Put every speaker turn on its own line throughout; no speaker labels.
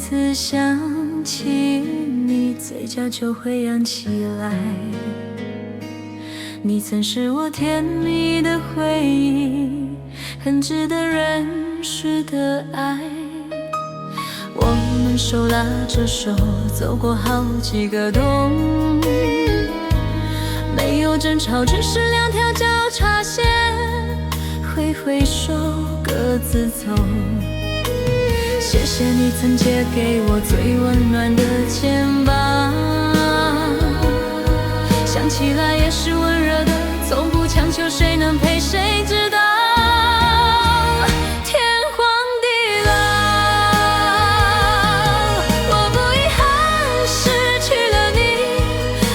次想起你，嘴角就会扬起来。你曾是我甜蜜的回忆，很值得认识的爱。我们手拉着手走过好几个冬，没有争吵，只是两条交叉线，挥挥手各自走。谢谢你曾借给我最温暖的肩膀，想起来也是温热的，从不强求谁能陪谁知道。天荒地老，我不遗憾失去了你，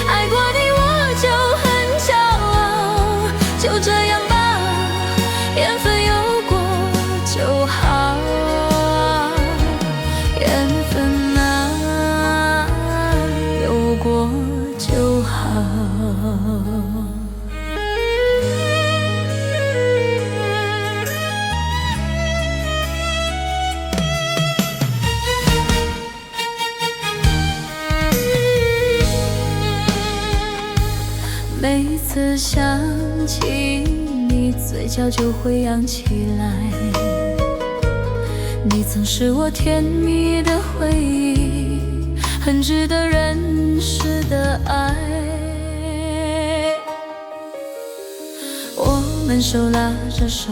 爱过你我就很骄傲。就这样吧，缘分有过就好，缘分啊，有过就好。每次想起你，嘴角就会扬起来。你曾是我甜蜜的回忆，很值得认识的爱。我们手拉着手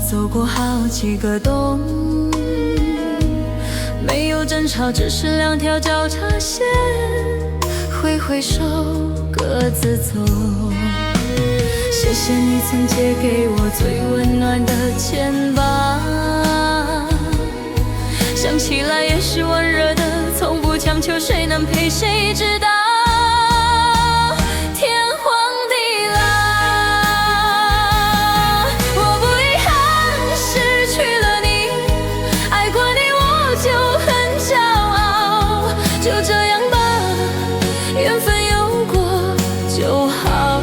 走过好几个冬，没有争吵，只是两条交叉线，挥挥手各自走。谢谢你曾借给我最温暖的肩膀，想起来也是温热的，从不强求谁能陪谁知道。天荒地老，我不遗憾失去了你，爱过你我就很骄傲。就这样吧，缘分有过就好，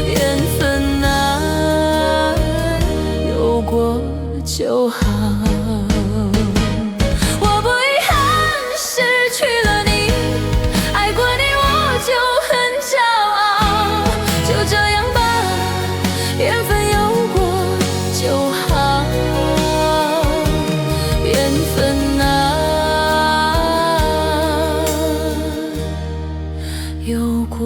缘分啊，有过就好。我不遗憾失去了你，爱过你我就很骄傲。就这样吧，缘分有过就好，缘分啊，有过